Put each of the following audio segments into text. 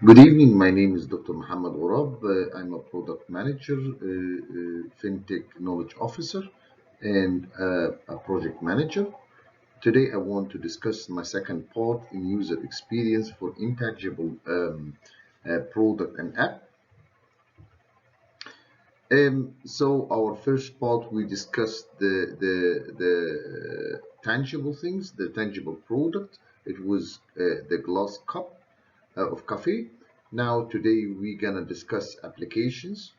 Good evening. My name is Dr. Muhammad Urab. I'm a product manager, fintech knowledge officer, and a project manager. Today, I want to discuss my second part in user experience for intangible product and app. So, our first part, we discussed the tangible things, the tangible product. It was the glass cup of coffee. Now today we're gonna discuss applications.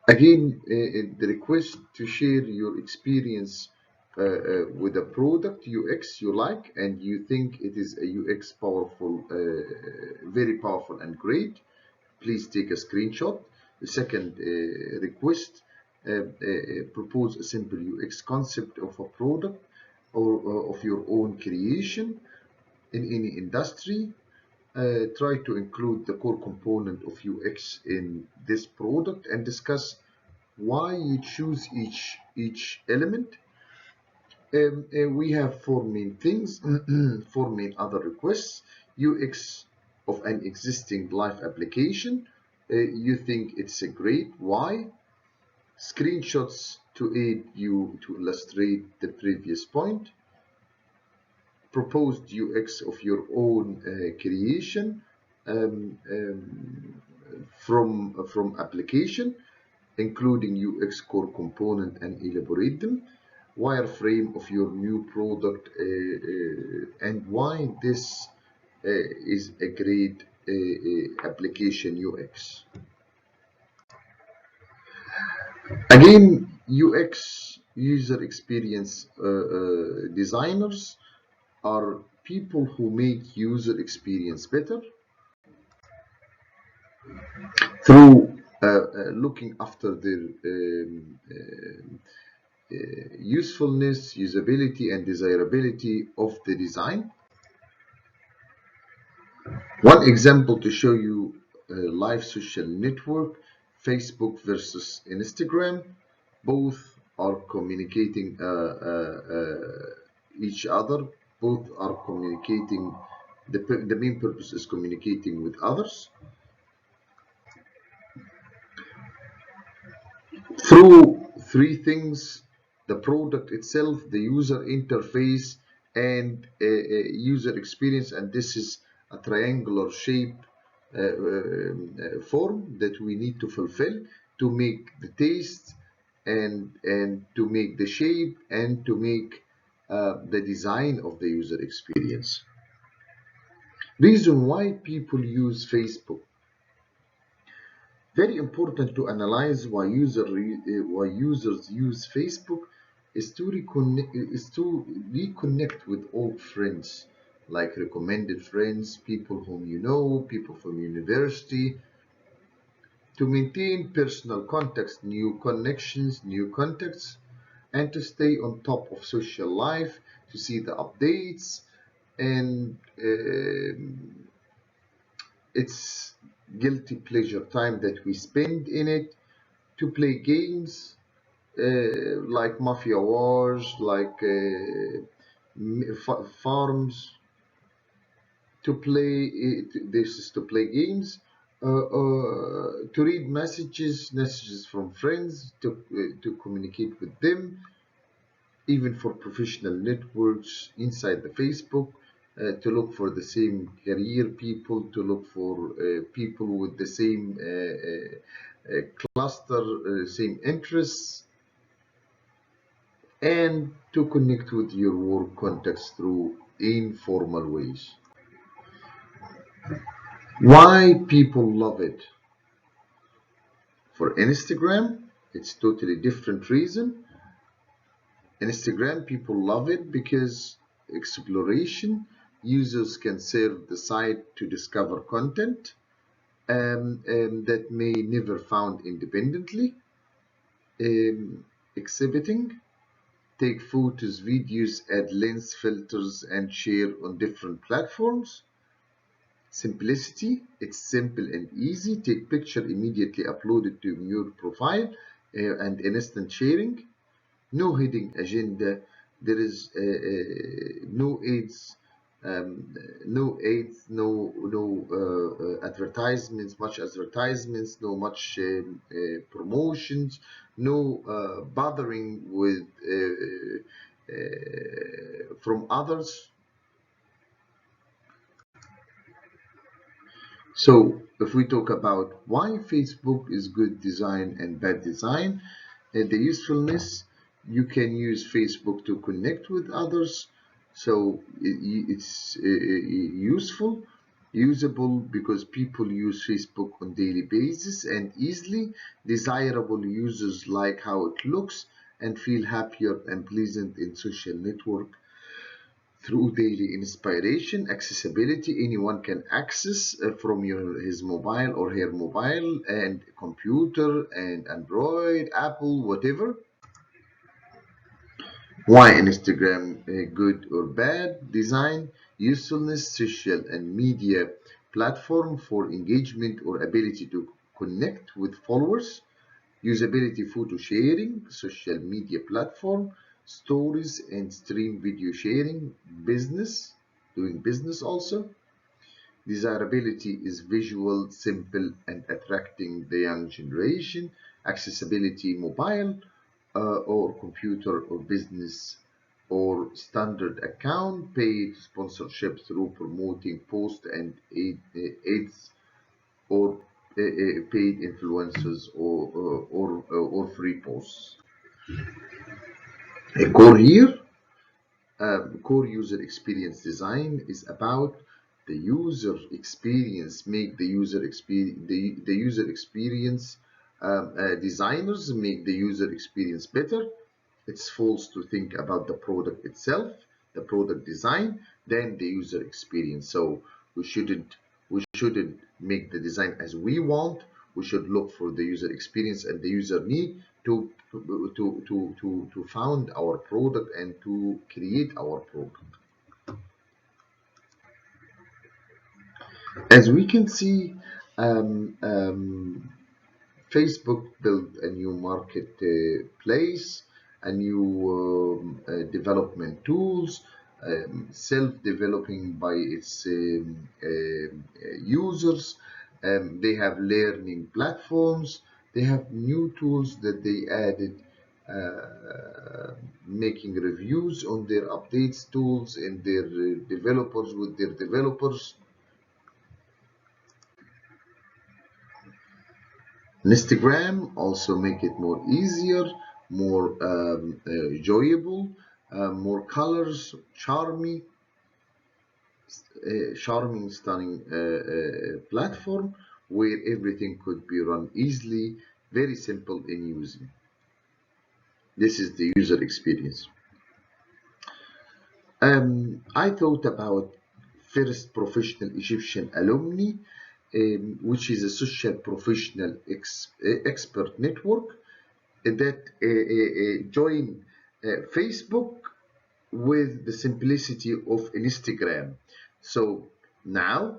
Again, the request to share your experience with a product UX you like and you think it is a UX powerful, very powerful and great. Please take a screenshot. The second request, propose a simple UX concept of a product or of your own creation in any industry. Try to include the core component of UX in this product and discuss why you choose each element. We have four main things, four main other requests. UX of an existing live application. You think it's a great, why? Screenshots to aid you to illustrate the previous point. Proposed UX of your own creation from application, including UX core component and elaborate them. Wireframe of your new product and why this is a great application UX. Again, UX user experience designers are people who make user experience better through looking after their usefulness, usability, and desirability of the design. One example to show you live social network, Facebook versus Instagram. Both are communicating each other. Both are communicating. The main purpose is communicating with others. Through three things: the product itself, the user interface, and user experience. And this is a triangular shape form that we need to fulfill to make the taste and to make the shape and to make the design of the user experience. Reason why people use Facebook. Very important to analyze why users use Facebook is to reconnect with old friends, like recommended friends, people whom you know, people from university, to maintain personal contacts, new connections, new contacts, and to stay on top of social life, to see the updates, and it's guilty pleasure time that we spend in it, to play games like Mafia Wars, like farms, to play this is to play games, to read messages from friends, to communicate with them, even for professional networks inside the Facebook, to look for the same career people, to look for people with the same cluster, same interests, and to connect with your work contacts through informal ways. Why people love it? For Instagram, it's totally different reason. Instagram, people love it because exploration. Users can serve the site to discover content that may never found independently. Exhibiting, take photos, videos, add lens filters, and share on different platforms. Simplicity, it's simple and easy. Take picture, immediately upload it to your profile and instant sharing. No hidden agenda. There is no ads No ads, no advertisements, much advertisements, no much promotions, no bothering with from others. So if we talk about why Facebook is good design and bad design, the usefulness, you can use Facebook to connect with others. So it's useful, usable because people use Facebook on daily basis and easily. Desirable, users like how it looks and feel happier and pleasant in social network through daily inspiration. Accessibility, anyone can access from his mobile or her mobile and computer and Android, Apple, whatever. Why Instagram good or bad? Design, usefulness, social and media platform for engagement or ability to connect with followers. Usability, photo sharing, social media platform, stories and stream video sharing, business, doing business also. Desirability is visual, simple, and attracting the young generation. Accessibility, mobile or computer or business or standard account. Paid sponsorship through promoting posts and ads or paid influencers or free posts. A core here, core user experience design is about the user experience, make the user experience, the user experience, designers make the user experience better. It's false to think about the product itself, the product design, then the user experience. So we shouldn't make the design as we want. We should look for the user experience and the user need to found our product and to create our product. As we can see, um, um, Facebook built a new marketplace, a new development tools, self-developing by its users. They have learning platforms. They have new tools that they added, making reviews on their updates tools and their developers with their developers. Instagram also make it more easier, more enjoyable, more colors, charming, stunning platform where everything could be run easily, very simple in using. This is the user experience. I thought about first professional Egyptian alumni, which is a social professional expert network that join Facebook with the simplicity of Instagram. So now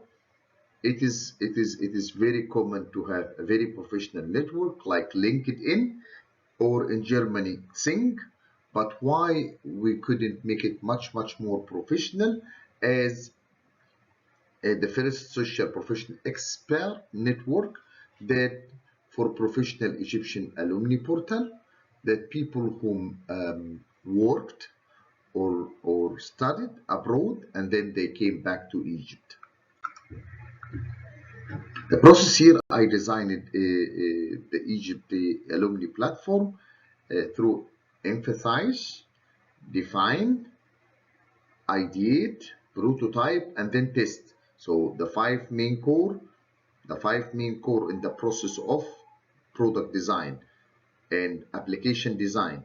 it is very common to have a very professional network like LinkedIn or in Germany Xing. But why we couldn't make it much more professional as the first social professional expert network that for professional Egyptian alumni portal that people who worked or studied abroad and then they came back to Egypt. The process here, I designed the Egypt alumni platform through emphasize, define, ideate, prototype, and then test. So the five main core in the process of product design and application design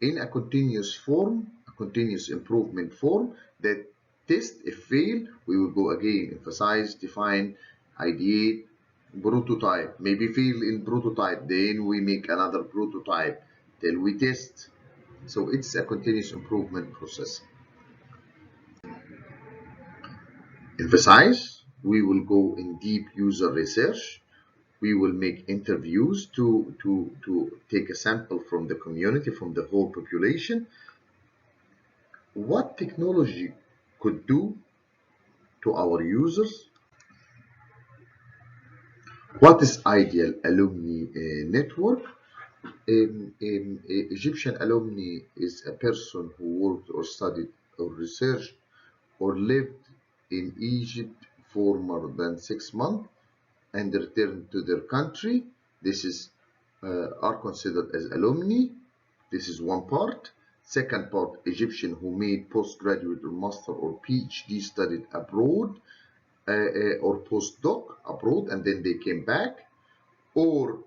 in a continuous form, a continuous improvement form that test. If fail, we will go again, emphasize, define, ideate, prototype. Maybe fail in prototype, then we make another prototype till we test. So it's a continuous improvement process. Emphasize, we will go in deep user research. We will make interviews to take a sample from the community, from the whole population. What technology could do to our users. What is ideal alumni network? Egyptian alumni is a person who worked or studied or researched or lived in Egypt for more than 6 months and returned to their country. This is are considered as alumni. This is one part. Second part, Egyptian who made postgraduate or master or PhD studied abroad or postdoc abroad and then they came back, or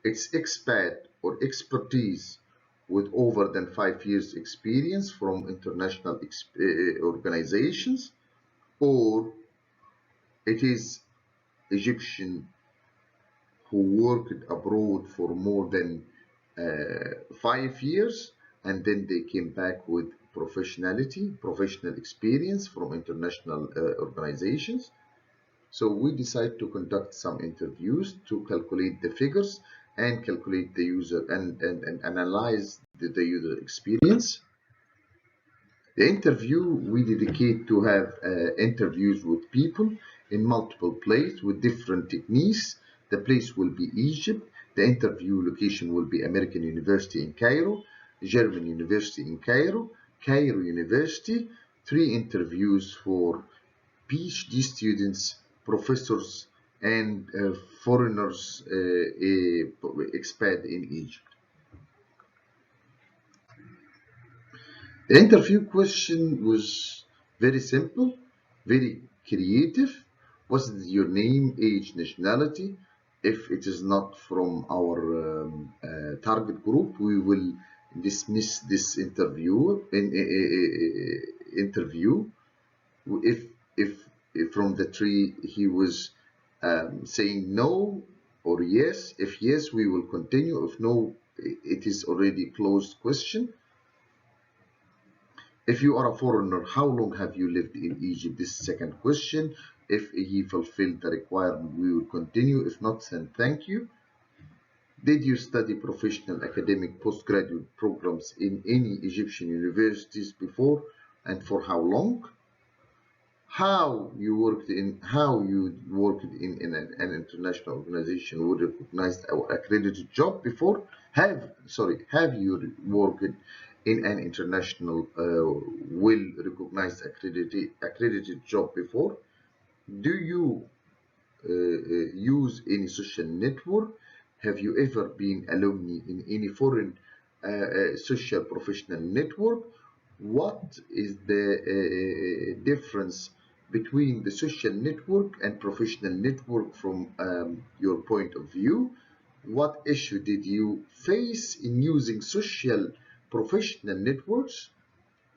it's expat or expertise with over than 5 years experience from international organizations, or it is Egyptian who worked abroad for more than 5 years and then they came back with professional experience from international organizations. So we decide to conduct some interviews to calculate the figures and calculate the user and analyze the user experience. The interview we dedicate to have interviews with people in multiple places with different techniques. The place will be Egypt. The interview location will be American University in Cairo, German University in Cairo, Cairo University. 3 interviews for PhD students, professors, and foreigners expat in Egypt. The interview question was very simple, very creative. What is your name, age, nationality? If it is not from our target group, we will dismiss this interview. If from the tree he was saying no or yes, if yes, we will continue. If no, it is already closed question. If you are a foreigner, how long have you lived in Egypt? This is second question. If he fulfilled the requirement, we will continue. If not, then thank you. Did you study professional, academic, postgraduate programs in any Egyptian universities before, and for how long? How you worked in an international organization with recognized or accredited job before? Have you worked in an international well recognized accredited job before? Do you use any social network? Have you ever been alumni in any foreign social professional network? What is the difference between the social network and professional network from your point of view? What issue did you face in using social professional networks?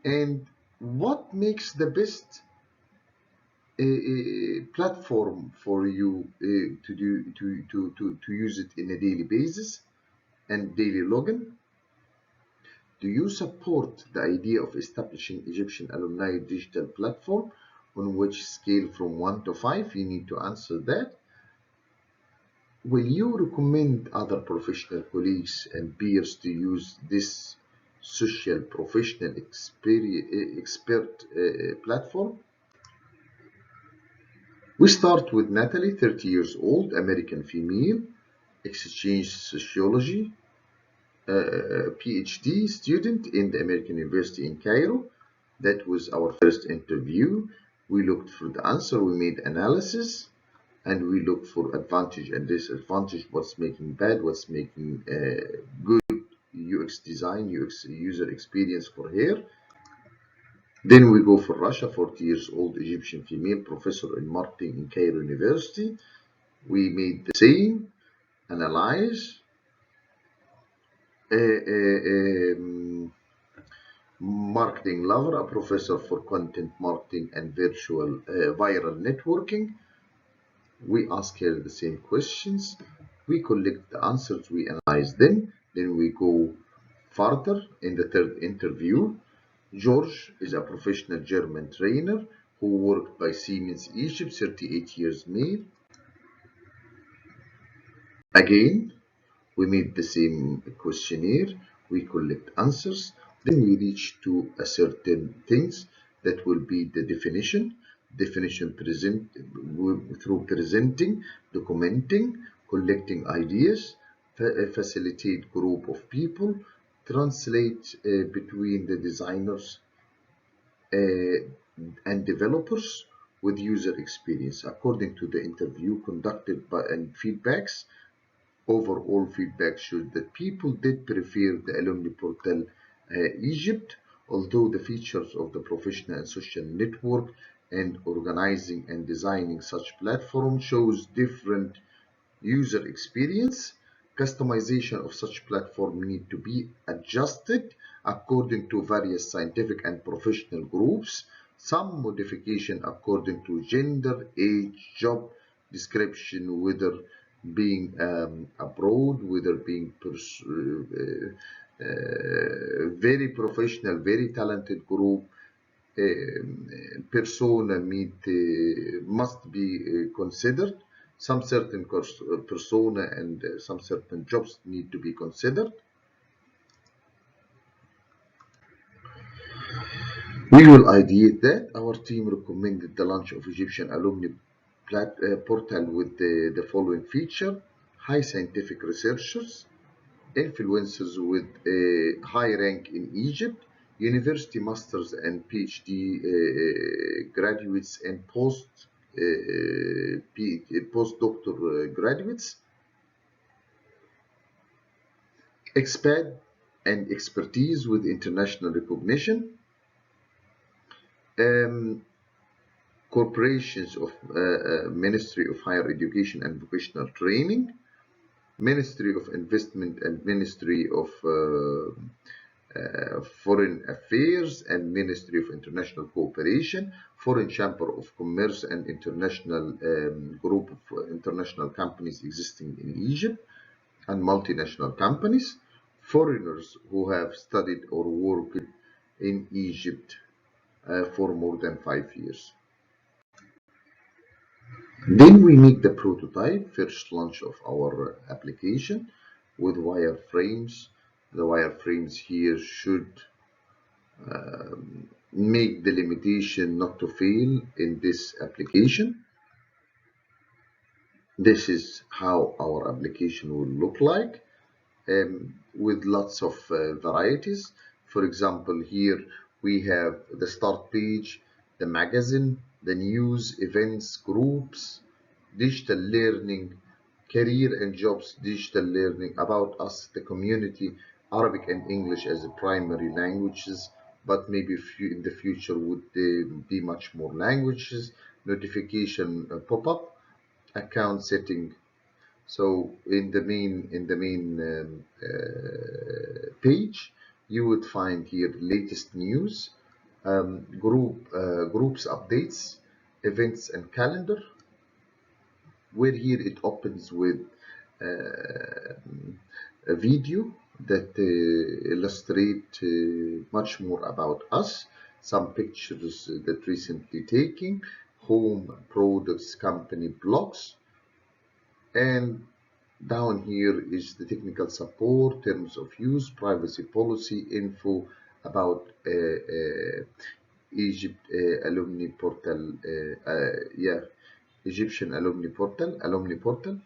And what makes the best a platform for you to use it in a daily basis and daily login? Do you support the idea of establishing Egyptian alumni digital platform? On which scale from 1 to 5? You need to answer that. Will you recommend other professional colleagues and peers to use this social professional expert platform? We start with Natalie, 30 years old, American female, exchange sociology, PhD student in the American University in Cairo. That was our first interview. We looked for the answer, we made analysis, and we looked for advantage and disadvantage, what's making bad, what's making good UX design, UX user experience for her. Then we go for Russia, 40 years old Egyptian female, professor in marketing in Cairo University. We made the same, analyze, marketing lover, a professor for content marketing and virtual viral networking. We ask her the same questions. We collect the answers, we analyze them. Then we go further in the third interview. George is a professional German trainer who worked by Siemens Egypt, 38 years male. Again, we made the same questionnaire, we collect answers, then we reach to a certain things. That will be the definition through presenting, documenting, collecting ideas, facilitate group of people, translate between the designers uh, and developers with user experience according to the interview conducted by and feedbacks. Overall feedback showed that people did prefer the Alumni Portal Egypt, although the features of the professional and social network and organizing and designing such platform shows different user experience. Customization of such platform need to be adjusted according to various scientific and professional groups. Some modification according to gender, age, job description, whether being abroad, whether being very professional, very talented group, persona must be considered. Some certain persona and some certain jobs need to be considered. We will ideate that. Our team recommended the launch of Egyptian alumni portal with the following feature: high scientific researchers, influencers with a high rank in Egypt, university masters and PhD graduates and postdoctor graduates, expat and expertise with international recognition, um, corporations of Ministry of Higher Education and Vocational Training, Ministry of Investment and Ministry of Foreign Affairs and Ministry of International Cooperation, Foreign Chamber of Commerce and international group of international companies existing in Egypt and multinational companies, foreigners who have studied or worked in Egypt for more than 5 years. Then we make the prototype, first launch of our application with wireframes. The wireframes here should make the limitation not to fail in this application. This is how our application will look like, with lots of varieties. For example, here we have the start page, the magazine, the news, events, groups, digital learning, career and jobs, digital learning, about us, the community, Arabic and English as primary languages, but maybe in the future would be much more languages, notification pop-up, account setting. So in the main page, you would find here latest news, groups updates, events and calendar, where here it opens with a video that illustrate much more about us, some pictures that recently taken, home, products, company, blogs, and down here is the technical support, terms of use, privacy policy, info about Egypt alumni portal, Egyptian alumni portal.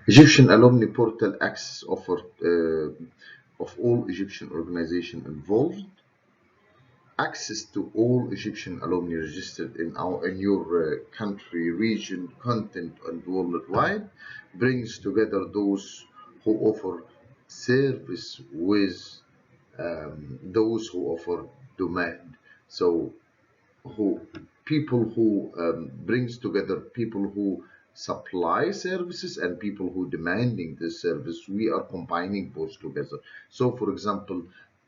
Egyptian alumni portal access offered of all Egyptian organizations involved. Access to all Egyptian alumni registered in your country, region, continent, and worldwide, brings together those who offer service with those who offer demand. So, who people who brings together people who supply services and people who demanding this service. We are combining both together. So, for example,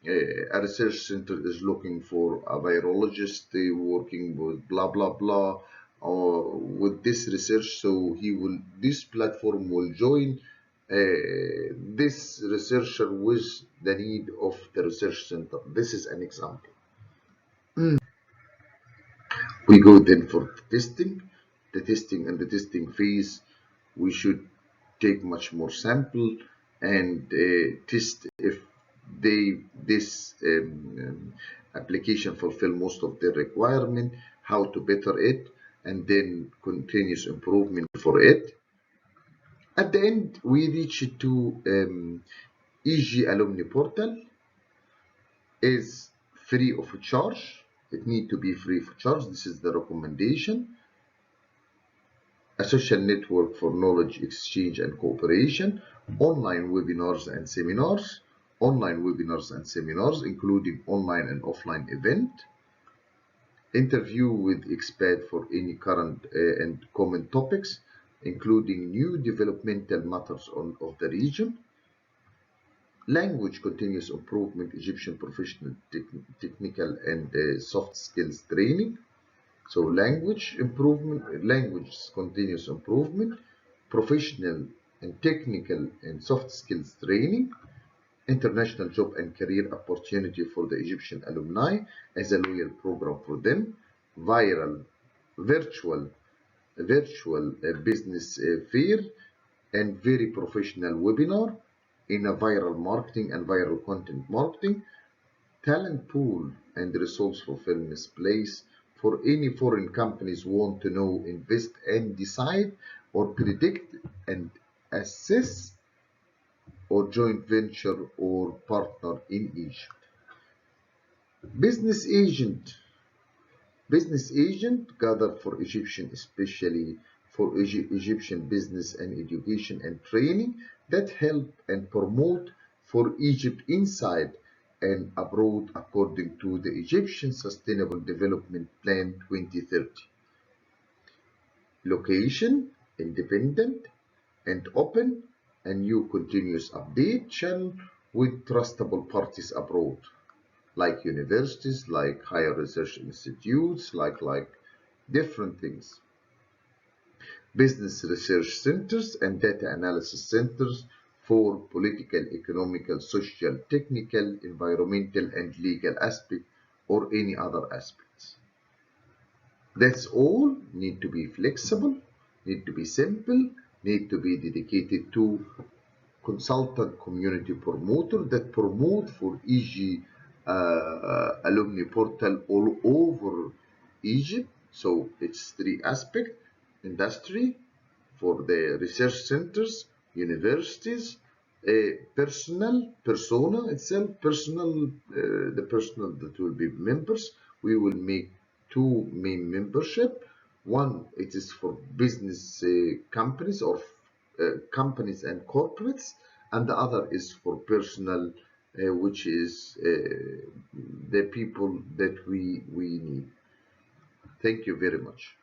a research center is looking for a virologist working with blah blah blah or with this research, so this platform will join this researcher with the need of the research center. This is an example. We go then for testing. The testing phase, we should take much more sample and test if this application fulfill most of the requirement, how to better it, and then continuous improvement for it. At the end, we reach to EG Alumni Portal is free of charge. It need to be free of charge. This is the recommendation. A social network for knowledge exchange and cooperation, online webinars and seminars, including online and offline event, interview with experts for any current and common topics, including new developmental matters of the region, language continuous improvement, Egyptian professional, technical and soft skills training. So language improvement, language continuous improvement, professional and technical and soft skills training, international job and career opportunity for the Egyptian alumni as a loyal program for them, virtual business fair and very professional webinar in a viral marketing and viral content marketing, talent pool and resource fulfillment place for any foreign companies want to know, invest and decide or predict and assess or joint venture or partner in Egypt. Business agent gathered for Egyptian, especially for Egyptian business and education and training that help and promote for Egypt inside and abroad according to the Egyptian Sustainable Development Plan 2030. Location, independent and open, a new continuous update channel with trustable parties abroad, like universities, like higher research institutes, like different things. Business research centers and data analysis centers for political, economical, social, technical, environmental, and legal aspect or any other aspects. That's all. Need to be flexible, need to be simple, need to be dedicated to consultant community promoter that promote for EG alumni portal all over Egypt. So it's three aspects: industry for the research centers, universities, persona itself, the personal that will be members. We will make two main membership. One, it is for business companies or companies and corporates, and the other is for personal, which is the people that we need. Thank you very much.